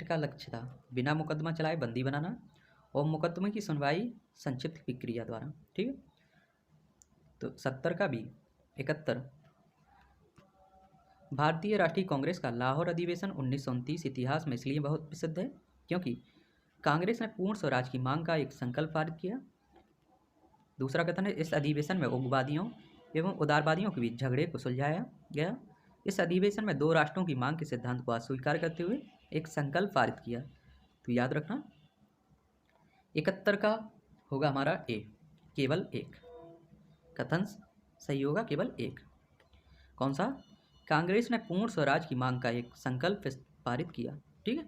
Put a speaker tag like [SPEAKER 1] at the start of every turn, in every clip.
[SPEAKER 1] का लक्ष्य था बिना मुकदमा चलाए बंदी बनाना और मुकदमे की सुनवाई संक्षिप्त प्रक्रिया द्वारा। ठीक है, तो 70 का बी। 71, भारतीय राष्ट्रीय कांग्रेस का लाहौर अधिवेशन 1929 इतिहास में इसलिए बहुत प्रसिद्ध है क्योंकि कांग्रेस ने पूर्ण स्वराज की मांग का एक संकल्प पारित किया। दूसरा कथन है, इस अधिवेशन में उग्रवादियों एवं उदारवादियों के बीच झगड़े को सुलझाया गया। इस अधिवेशन में 2 राष्ट्रों की मांग के सिद्धांत को अस्वीकार करते हुए एक संकल्प पारित किया। तो याद रखना 71 का होगा हमारा ए, केवल एक कथन सही होगा, केवल एक। कौन सा? कांग्रेस ने पूर्ण स्वराज की मांग का एक संकल्प पारित किया। ठीक है,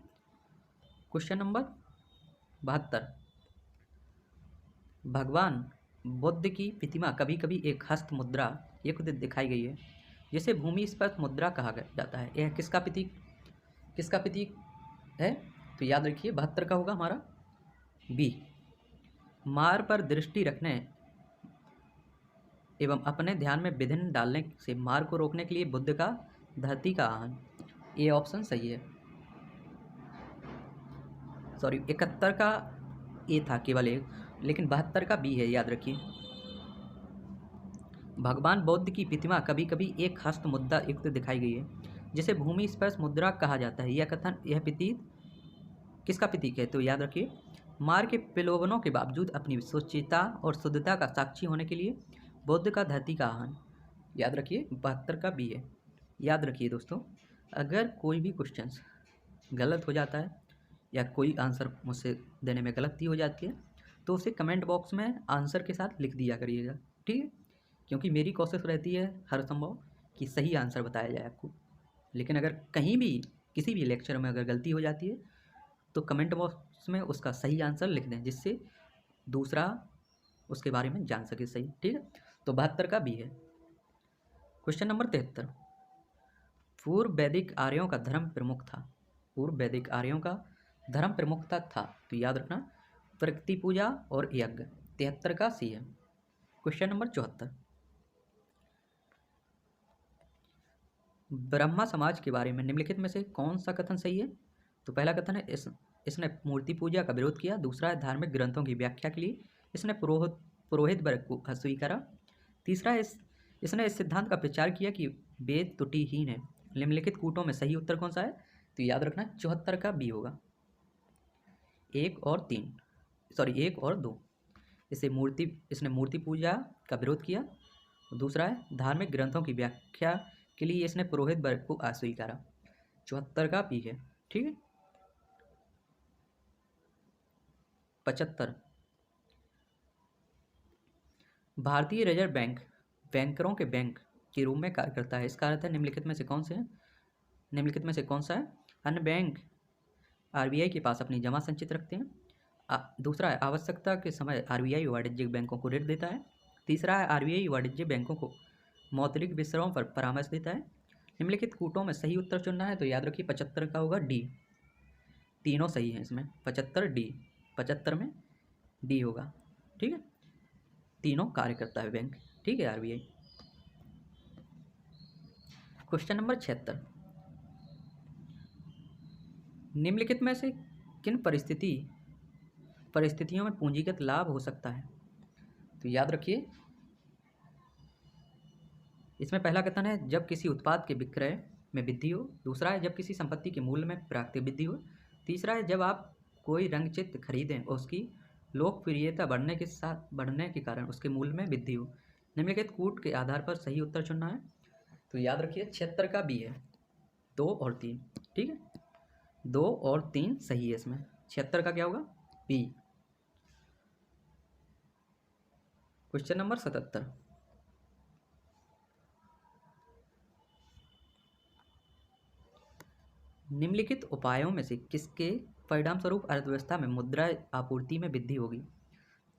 [SPEAKER 1] क्वेश्चन नंबर 72, भगवान बुद्ध की प्रतिमा कभी कभी एक हस्त मुद्रा एक दिखाई गई है जिसे भूमि स्पर्श मुद्रा कहा जाता है। यह किसका प्रतीक है? तो याद रखिए 72 का होगा हमारा बी, मार पर दृष्टि रखने एवं अपने ध्यान में विधिन डालने से मार को रोकने के लिए बुद्ध का धरती का आहन। ये ऑप्शन सही है। सॉरी, 71 का ए था केवल एक, लेकिन 72 का बी है, याद रखिए। भगवान बुद्ध की प्रतिमा कभी कभी एक हस्त मुद्रा युक्त दिखाई गई है जिसे भूमि स्पर्श मुद्रा कहा जाता है। यह प्रतीक किसका प्रतीक है? तो याद रखिए, मार के प्रलोभनों के बावजूद अपनी सुचिता और शुद्धता का साक्षी होने के लिए बुद्ध का धरती का आहन। याद रखिए 72 का बी है। याद रखिए दोस्तों, अगर कोई भी क्वेश्चन गलत हो जाता है या कोई आंसर मुझसे देने में गलती हो जाती है तो उसे कमेंट बॉक्स में आंसर के साथ लिख दिया करिएगा। ठीक है, क्योंकि मेरी कोशिश रहती है हर संभव कि सही आंसर बताया जाए आपको। लेकिन अगर कहीं भी किसी भी लेक्चर में अगर गलती हो जाती है तो कमेंट बॉक्स में उसका सही आंसर लिख दें जिससे दूसरा उसके बारे में जान सके सही। ठीक है, तो 72 का बी है। क्वेश्चन नंबर 73, पूर्व वैदिक आर्यों का धर्म प्रमुख था। पूर्व वैदिक आर्यों का धर्म प्रमुखता था। तो याद रखना प्रकृति पूजा और यज्ञ। 73 का सी है। क्वेश्चन नंबर 74, ब्रह्मा समाज के बारे में निम्नलिखित में से कौन सा कथन सही है? तो पहला कथन है, इसने मूर्ति पूजा का विरोध किया। दूसरा है, धार्मिक ग्रंथों की व्याख्या के लिए इसने पुरोहित वर्ग को स्वीकारा। तीसरा है, इसने इस सिद्धांत का प्रचार किया कि वेद त्रुटिहीन है। निम्नलिखित कूटों में सही उत्तर कौन सा है? तो याद रखना 74 का बी होगा। 1 और 3, सॉरी 1 और 2। इसने मूर्ति पूजा का विरोध किया। दूसरा है, धार्मिक ग्रंथों की व्याख्या के लिए इसने पुरोहित वर्ग को अस्वीकारा। 74 का बी है। ठीक है, 75, भारतीय रिजर्व बैंक बैंकरों के बैंक के रूप में कार्य करता है। इसका अर्थ है निम्नलिखित में से कौन सा है? अन्य बैंक आरबीआई के पास अपनी जमा संचित रखते हैं। दूसरा है, आवश्यकता के समय आरबीआई वाणिज्यिक बैंकों को ऋण देता है। तीसरा है, आरबीआई वाणिज्यिक बैंकों को मौद्रिक विषयों पर परामर्श देता है। निम्नलिखित कूटों में सही उत्तर चुनना है। तो याद रखिए 75 का होगा डी। तीनों सही हैं इसमें, 75 डी, 75 में डी होगा। ठीक है, तीनों कार्य करता है बैंक। ठीक है, आरबीआई। क्वेश्चन नंबर 76, निम्नलिखित में से किन परिस्थितियों में पूंजीगत लाभ हो सकता है? तो याद रखिए, इसमें पहला कथन है, जब किसी उत्पाद के विक्रय में वृद्धि हो। दूसरा है, जब किसी संपत्ति के मूल्य में प्राकृतिक वृद्धि हो। तीसरा है, जब आप कोई रंगचित्र खरीदें और उसकी लोकप्रियता बढ़ने के कारण उसके मूल्य में वृद्धि हो। निम्नलिखित कूट के आधार पर सही उत्तर चुनना है। तो याद रखिए 76 का बी है, 2 और 3। ठीक है, 2 और 3 सही है इसमें। 76 का क्या होगा? बी। क्वेश्चन नंबर 77, निम्नलिखित उपायों में से किसके परिणाम स्वरूप अर्थव्यवस्था में मुद्रा आपूर्ति में वृद्धि होगी?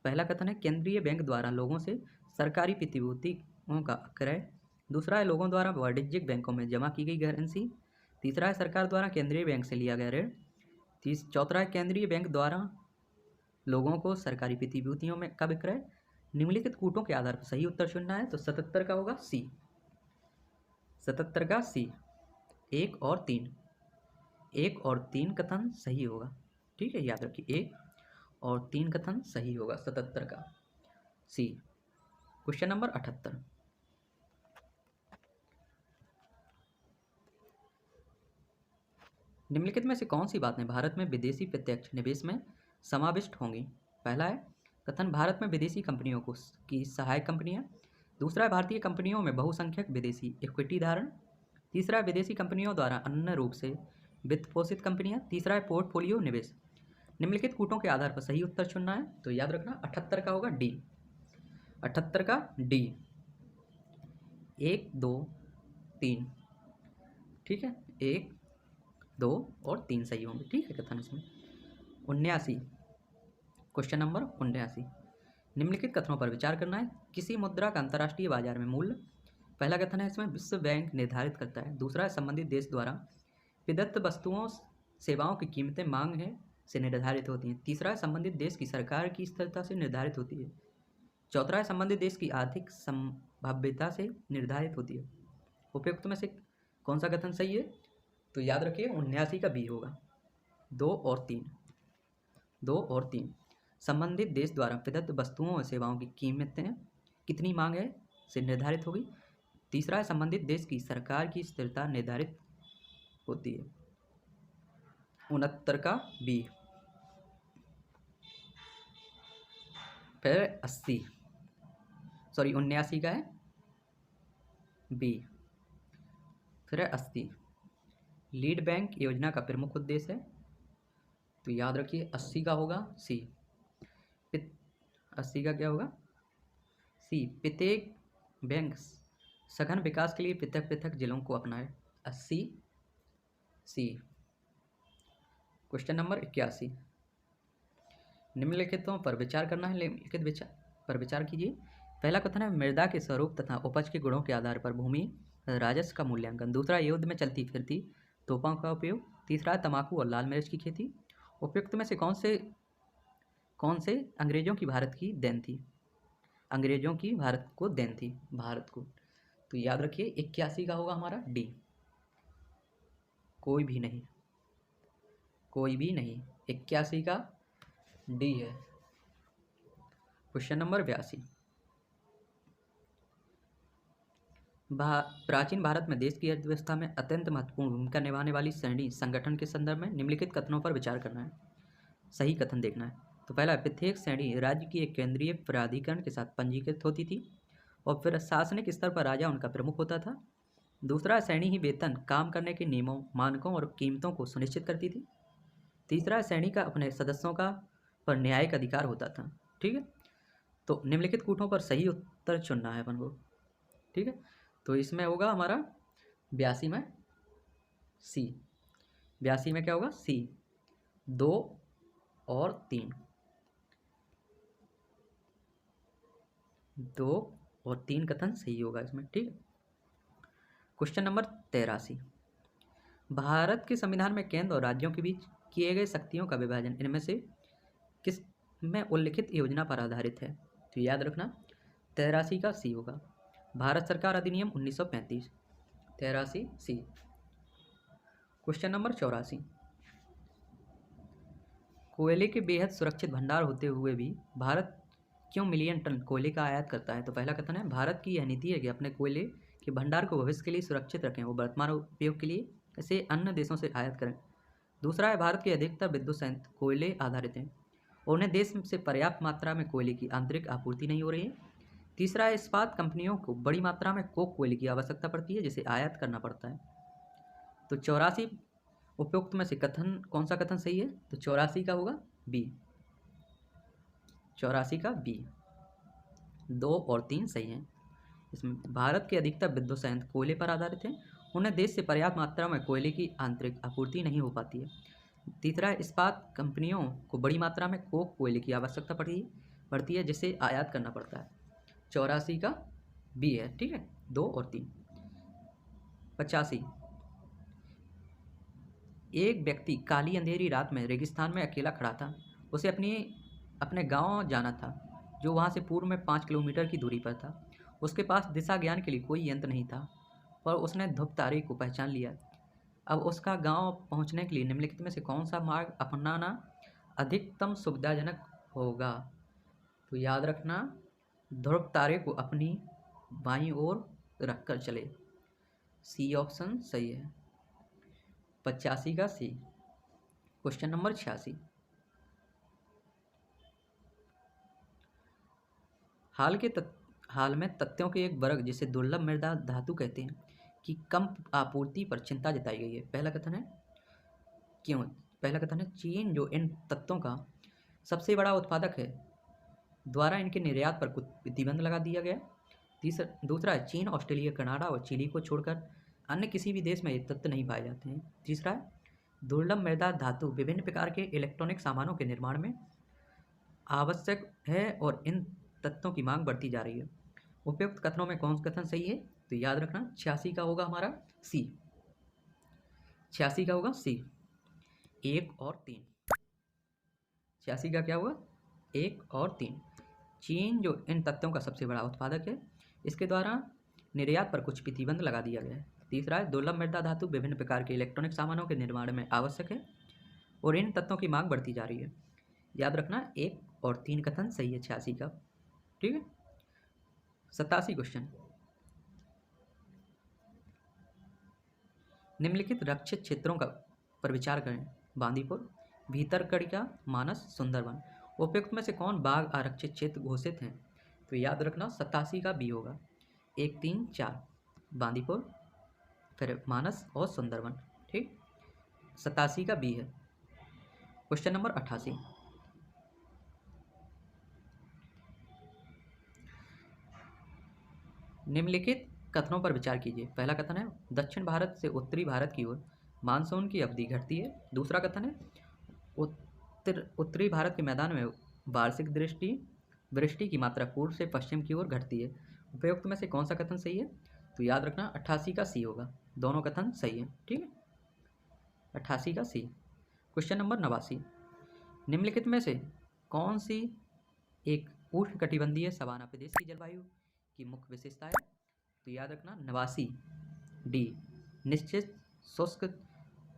[SPEAKER 1] पहला कथन है, केंद्रीय बैंक द्वारा लोगों से सरकारी प्रतिभूतियों का क्रय। दूसरा है, लोगों द्वारा वाणिज्यिक बैंकों में जमा की गई करेंसी। तीसरा है, सरकार द्वारा केंद्रीय बैंक से लिया गया ऋण। चौथा है, केंद्रीय बैंक द्वारा लोगों को सरकारी प्रतिभूतियों में का विक्रय। निम्नलिखित कूटों के आधार पर सही उत्तर चुनना है। तो 77 का होगा सी। 77 का सी, 1 और 3। 1 और 3 कथन सही होगा। ठीक है, याद रखिए 1 और 3 कथन सही होगा 77 का, सी। क्वेश्चन नंबर 78, निम्नलिखित में से कौन सी बातें भारत में विदेशी प्रत्यक्ष निवेश में समाविष्ट होंगी? पहला है कथन भारत में विदेशी कंपनियों को की सहायक कंपनियां। दूसरा है भारतीय कंपनियों में बहुसंख्यक विदेशी इक्विटी धारण। तीसरा है विदेशी कंपनियों द्वारा अन्य रूप से वित्त पोषित कंपनियां। तीसरा है पोर्टफोलियो निवेश। निम्नलिखित कूटों के आधार पर सही उत्तर चुनना है, तो याद रखना 78 का होगा डी। 78 का डी, 1 2 3। ठीक है, 1 2 और 3 सही होंगे। ठीक है कथन इसमें। 79, क्वेश्चन नंबर 79, निम्नलिखित कथनों पर विचार करना है। किसी मुद्रा का अंतर्राष्ट्रीय बाजार में मूल्य, पहला कथन है इसमें विश्व बैंक निर्धारित करता है। दूसरा है संबंधित देश द्वारा प्रदत्त वस्तुओं सेवाओं की कीमतें मांग है से निर्धारित होती हैं। तीसरा है संबंधित देश की सरकार की स्थिरता से निर्धारित होती है। चौथा है संबंधित देश की आर्थिक संभाव्यता से निर्धारित होती है। उपयुक्त में से कौन सा कथन सही है? तो याद रखिए 79 का बी होगा। 2 और 3, 2 और 3, संबंधित देश द्वारा प्रदत्त वस्तुओं और सेवाओं की कीमतें कितनी मांग है से निर्धारित होगी। तीसरा है संबंधित देश की सरकार की स्थिरता निर्धारित होती है। 69 का बी। फिर 80, सॉरी 79 का है बी। फिर है 80, लीड बैंक योजना का प्रमुख उद्देश्य है, तो याद रखिए 80 का होगा सी। 80 का क्या होगा? सी। प्रत्येक बैंक सघन विकास के लिए पृथक पृथक जिलों को अपनाए। 80 सी। क्वेश्चन नंबर 81, निम्नलिखितों पर विचार करना है। निम्नलिखित विचार पर विचार कीजिए। पहला कथन है मृदा के स्वरूप तथा उपज के गुणों के आधार पर भूमि राजस्व का मूल्यांकन। दूसरा युद्ध में चलती फिरती तोपों का उपयोग। तीसरा है तंबाकू और लाल मिर्च की खेती। उपयुक्त में से कौन से अंग्रेजों की भारत की देन थी? अंग्रेजों की भारत को देन थी, भारत को। तो याद रखिए 81 का होगा हमारा डी। कोई भी नहीं, कोई भी नहीं, 81 का डी है। क्वेश्चन नंबर 82, प्राचीन भारत में देश की अर्थव्यवस्था में अत्यंत महत्वपूर्ण भूमिका निभाने वाली श्रेणी संगठन के संदर्भ में निम्नलिखित कथनों पर विचार करना है। सही कथन देखना है। तो पहला, प्रत्येक श्रेणी राज्य की एक केंद्रीय प्राधिकरण के साथ पंजीकृत होती थी और फिर शासनिक स्तर पर राजा उनका प्रमुख होता था। दूसरा, श्रेणी ही वेतन, काम करने के नियमों, मानकों और कीमतों को सुनिश्चित करती थी। तीसरा, श्रेणी का अपने सदस्यों का पर न्यायिक अधिकार होता था। ठीक है, तो निम्नलिखित कूटों पर सही उत्तर चुनना है अपन को। ठीक है, तो इसमें होगा हमारा 82 में सी। 82 में क्या होगा? सी। 2 और 3, 2 और 3 कथन सही होगा इसमें। ठीक है, क्वेश्चन नंबर 83, भारत के संविधान में केंद्र और राज्यों के बीच किए गए शक्तियों का विभाजन इनमें से किस में उल्लिखित योजना पर आधारित है? तो याद रखना 83 का सी होगा। भारत सरकार अधिनियम 1935, 83 सी। क्वेश्चन नंबर 84, कोयले के बेहद सुरक्षित भंडार होते हुए भी भारत क्यों मिलियन टन कोयले का आयात करता है? तो पहला कथन है भारत की यह नीति है कि अपने कोयले के भंडार को भविष्य के लिए सुरक्षित रखें, वो वर्तमान उपयोग के लिए इसे अन्य देशों से आयात करें। दूसरा है भारत के अधिकतर विद्युत संयंत्र कोयले आधारित हैं और उन्हें देश से पर्याप्त मात्रा में कोयले की आंतरिक आपूर्ति नहीं हो रही है। तीसरा है इस्पात कंपनियों को बड़ी मात्रा में कोक कोयले की आवश्यकता पड़ती है जिसे आयात करना पड़ता है। तो 84 उपयुक्त में से कथन कौन सा कथन सही है? तो 84 का होगा बी। 84 का बी। 2 और 3 सही हैं। इसमें भारत के अधिकतर विद्युत संयंत्र कोयले पर आधारित हैं, उन्हें देश से पर्याप्त मात्रा में कोयले की आंतरिक आपूर्ति नहीं हो पाती है। तीसरा है इस्पात कंपनियों को बड़ी मात्रा में कोक कोयले की आवश्यकता पड़ती है जिसे आयात करना पड़ता है। 84 का बी है। ठीक है, 2 और 3। 85, एक व्यक्ति काली अंधेरी रात में रेगिस्तान में अकेला खड़ा था। उसे अपने गांव जाना था जो वहां से पूर्व में 5 किलोमीटर की दूरी पर था। उसके पास दिशा ज्ञान के लिए कोई यंत्र नहीं था, पर उसने ध्रुव तारे को पहचान लिया। अब उसका गांव पहुंचने के लिए निम्नलिखित में से कौन सा मार्ग अपनाना अधिकतम सुविधाजनक होगा? तो याद रखना, ध्रुव तारे को अपनी बाईं ओर रखकर चले। सी ऑप्शन सही है। 85 का सी। क्वेश्चन नंबर 86, हाल में तथ्यों के एक वर्ग जिसे दुर्लभ मृदा धातु कहते हैं की कम आपूर्ति पर चिंता जताई गई है। पहला कथन है क्यों? पहला कथन है चीन जो इन तत्वों का सबसे बड़ा उत्पादक है द्वारा इनके निर्यात पर कुछ प्रतिबंध लगा दिया गया। दूसरा है चीन, ऑस्ट्रेलिया, कनाडा और चिली को छोड़कर अन्य किसी भी देश में ये तत्व नहीं पाए जाते हैं। तीसरा है दुर्लभ मृदा धातु विभिन्न प्रकार के इलेक्ट्रॉनिक सामानों के निर्माण में आवश्यक है और इन तत्वों की मांग बढ़ती जा रही है। उपयुक्त कथनों में कौन सा कथन सही है? तो याद रखना 86 का होगा हमारा सी। 86 का होगा सी। 1 और 3। 86 का क्या हुआ? 1 और 3। चीन जो इन तत्वों का सबसे बड़ा उत्पादक है, इसके द्वारा निर्यात पर कुछ प्रतिबंध लगा दिया गया है। तीसरा है दुर्लभ मृदा धातु विभिन्न प्रकार के इलेक्ट्रॉनिक सामानों के निर्माण में आवश्यक है और इन तत्वों की मांग बढ़ती जा रही है। याद रखना 1 और 3 कथन सही है 86 का। ठीक है। 87 क्वेश्चन, निम्नलिखित रक्षित क्षेत्रों का पर विचार करें। बांदीपुर, भीतरकनिका, मानस, सुंदरवन। उपयुक्त में से कौन बाघ आरक्षित क्षेत्र घोषित हैं? तो याद रखना 87 का बी होगा। 1, 3, 4 बांदीपुर, फिर मानस और सुंदरवन। ठीक, 87 का बी है। क्वेश्चन नंबर 88, निम्नलिखित कथनों पर विचार कीजिए। पहला कथन है दक्षिण भारत से उत्तरी भारत की ओर मानसून की अवधि घटती है। दूसरा कथन है उत्तरी भारत के मैदान में वार्षिक वृष्टि की मात्रा पूर्व से पश्चिम की ओर घटती है। उपयुक्त में से कौन सा कथन सही है? तो याद रखना 88 का सी होगा। दोनों कथन सही है। ठीक है, 88 का सी। क्वेश्चन नंबर 89, निम्नलिखित में से कौन सी एक उष्णकटिबंधीय सवाना प्रदेश की जलवायु की मुख्य विशेषता है? तो याद रखना 89 डी, निश्चित शुष्क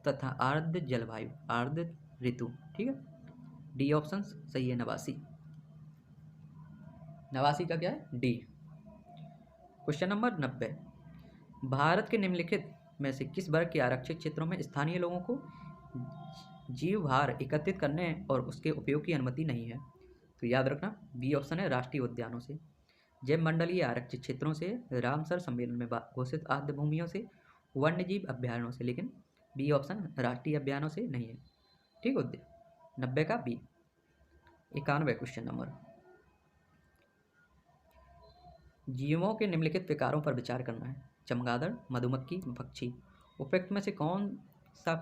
[SPEAKER 1] तथा आर्द्र जलवायु, आर्द्र ऋतु। ठीक है, डी ऑप्शन सही है। 89 का क्या है? डी। क्वेश्चन नंबर 90, भारत के निम्नलिखित में से किस वर्ग के आरक्षित क्षेत्रों में स्थानीय लोगों को जीव भार एकत्रित करने और उसके उपयोग की अनुमति नहीं है? तो याद रखना बी ऑप्शन है, राष्ट्रीय उद्यानों से, जैव मंडलीय आरक्षित क्षेत्रों से, रामसर सम्मेलन में घोषित आर्द्र भूमियों से, वन्यजीव अभ्यारण्यों से, लेकिन बी ऑप्शन राष्ट्रीय अभ्यानों से नहीं है। ठीक है, 90 का बी। 91 क्वेश्चन नंबर, जीवों के निम्नलिखित प्रकारों पर विचार करना है। चमगादड़, मधुमक्खी, पक्षी। उपयुक्त में से कौन सा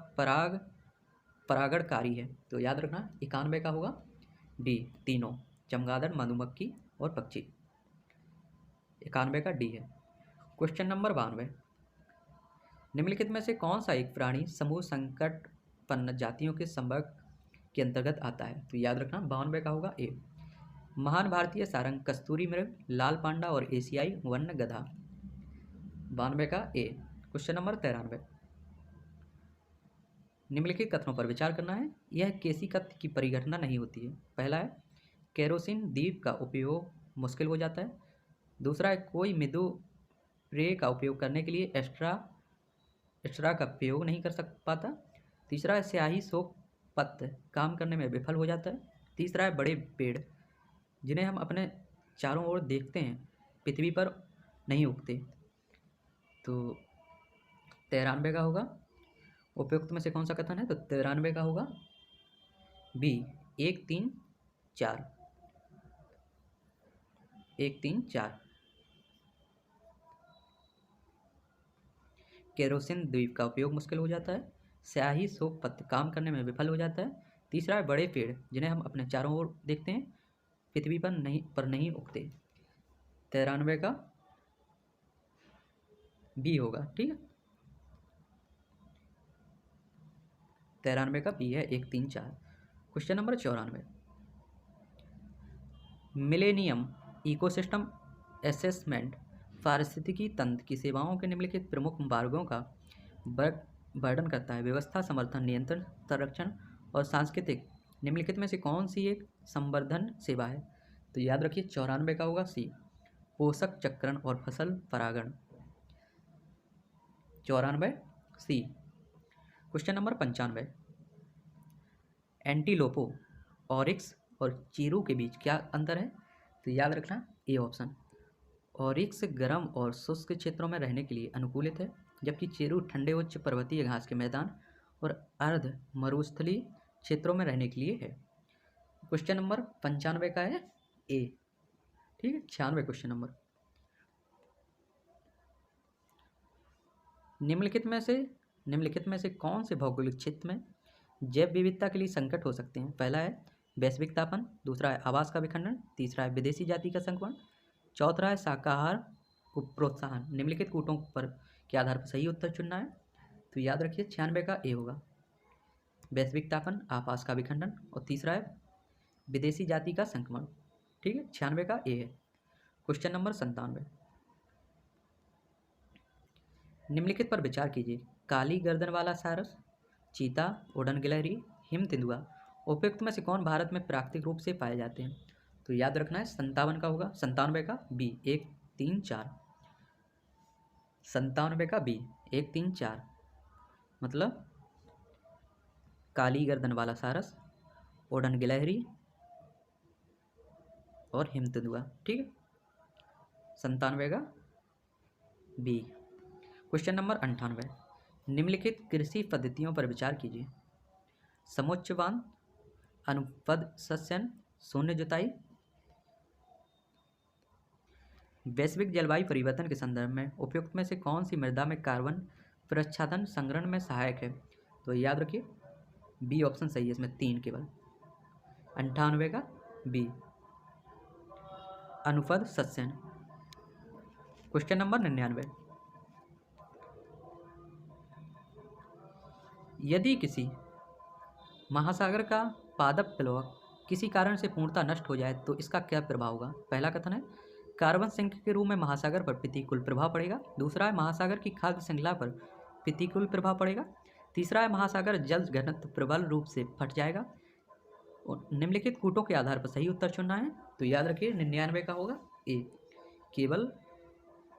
[SPEAKER 1] परागणकारी है? तो याद रखना 91 का होगा डी, तीनों, चमगादड़, मधुमक्खी और पक्षी। 91 का डी है। क्वेश्चन नंबर 92, निम्नलिखित में से कौन सा एक प्राणी समूह संकटपन्न जातियों के संवर्ग के अंतर्गत आता है? तो याद रखना 92 का होगा ए, महान भारतीय सारंग, कस्तूरी मृग, लाल पांडा और एशियाई वन्य गधा। 92 का ए। क्वेश्चन नंबर 93, निम्नलिखित कथनों पर विचार करना है। यह केशिकत की परिघटना नहीं होती है। पहला है केरोसिन दीप का उपयोग मुश्किल हो जाता है। दूसरा है कोई मृदु रे का उपयोग करने के लिए एक्स्ट्रा का प्रयोग नहीं कर पाता। तीसरा है स्याही सोप पत्र काम करने में विफल हो जाता है। तीसरा है बड़े पेड़ जिन्हें हम अपने चारों ओर देखते हैं पृथ्वी पर नहीं उगते। तो 93 का होगा। उपयुक्त में से कौन सा कथन है? तो 93 का होगा बी, 1, 3, 4। 1, 3, 4 केरोसिन द्वीप का उपयोग मुश्किल हो जाता है। स्याही सोप पत्र काम करने में विफल हो जाता है। तीसरा है बड़े पेड़ जिन्हें हम अपने चारों ओर देखते हैं पृथ्वी पर नहीं उगते। 93 का बी होगा। ठीक है, 93 का बी है। 1, 3, 4। Question number 94, millennium ecosystem assessment पारिस्थितिकी तंत्र की सेवाओं के निम्नलिखित प्रमुख मार्गों का वर्णन करता है? व्यवस्था, समर्थन, नियंत्रण, संरक्षण और सांस्कृतिक निम्नलिखित में से कौन सी एक संवर्धन सेवा है? तो याद रखिए 94 का होगा सी, पोषक चक्रण और फसल परागण। 94 सी। क्वेश्चन नंबर 95, एंटीलोपो, ऑरिक्स और चीरू के बीच क्या अंतर है? तो याद रखना ए ऑप्शन, ऑरिक्स गर्म और शुष्क क्षेत्रों में रहने के लिए अनुकूलित है, जबकि चीरू ठंडे उच्च पर्वतीय घास के मैदान और अर्ध मरुस्थलीय क्षेत्रों में रहने के लिए है। क्वेश्चन नंबर 95 का है ए। ठीक है, 96 क्वेश्चन नंबर, निम्नलिखित में से कौन से भौगोलिक क्षेत्र में जैव विविधता के लिए संकट हो सकते हैं? पहला है वैश्विक तापन, दूसरा है आवास का विखंडन, तीसरा है विदेशी जाति का संक्रमण, चौथा है शाकाहार को प्रोत्साहन। निम्नलिखित कूटों पर के आधार पर सही उत्तर चुनना है। तो याद रखिए 96 का ए होगा, वैश्विक तापन, आवास का विखंडन और तीसरा है विदेशी जाति का संक्रमण। ठीक है, 96 का ए है। क्वेश्चन नंबर 97, निम्नलिखित पर विचार कीजिए। काली गर्दन वाला सारस, चीता, उड़न गिलहरी, हिम तेंदुआ उपयुक्त में से कौन भारत में प्राकृतिक रूप से पाए जाते हैं? तो याद रखना है 57 का होगा, 97 का बी 1 3 4, 97 का बी 1 3 4, मतलब काली गर्दन वाला सारस, उड़न गिलहरी और हिम तेंदुआ। ठीक है, 97 का बी। क्वेश्चन नंबर 98, निम्नलिखित कृषि पद्धतियों पर विचार कीजिए। समुच्च बांध, अनुपद सस्यन, शून्य जुताई। वैश्विक जलवायु परिवर्तन के संदर्भ में उपयुक्त में से कौन सी मृदा में कार्बन प्रच्छादन संग्रहण में सहायक है? तो याद रखिए बी ऑप्शन सही है, इसमें 3 केवल। 98 का बी, अनुपद सस्यन। क्वेश्चन नंबर 99, यदि किसी महासागर का पादप प्लवक किसी कारण से पूर्णतः नष्ट हो जाए तो इसका क्या प्रभाव होगा? पहला कथन है कार्बन सिंक के रूप में महासागर पर प्रतिकूल प्रभाव पड़ेगा, दूसरा है महासागर की खाद्य श्रृंखला पर प्रतिकूल प्रभाव पड़ेगा, तीसरा है महासागर जल घनत्व प्रबल रूप से फट जाएगा। और निम्नलिखित कूटों के आधार पर सही उत्तर चुनना है। तो याद रखिए 99 का होगा ए, केवल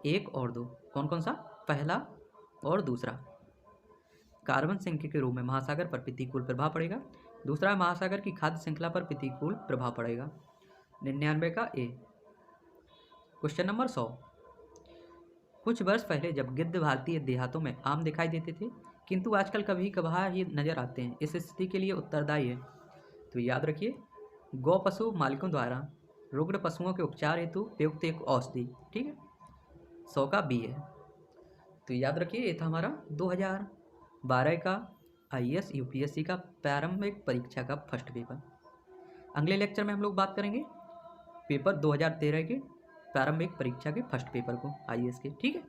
[SPEAKER 1] 1 और 2। कौन कौन सा? पहला और दूसरा। कार्बन सिंक के रूप में महासागर पर प्रतिकूल प्रभाव पड़ेगा, दूसरा महासागर की खाद्य श्रृंखला पर प्रतिकूल प्रभाव पड़ेगा। 99 का ए। क्वेश्चन नंबर 100, कुछ वर्ष पहले जब गिद्ध भारतीय देहातों में आम दिखाई देते थे, किंतु आजकल कभी कभार ही नजर आते हैं, इस स्थिति के लिए उत्तरदायी है? तो याद रखिए गौ पशु मालिकों द्वारा रुग्ण पशुओं के उपचार हेतु प्रयुक्त एक औषधि। ठीक है, 100 का बी है। तो याद रखिए ये था हमारा 2012 का IAS UPSC का प्रारंभिक परीक्षा का फर्स्ट पेपर। अगले लेक्चर में हम लोग बात करेंगे पेपर 2013 के प्रारंभिक परीक्षा के फर्स्ट पेपर को IAS के। ठीक है।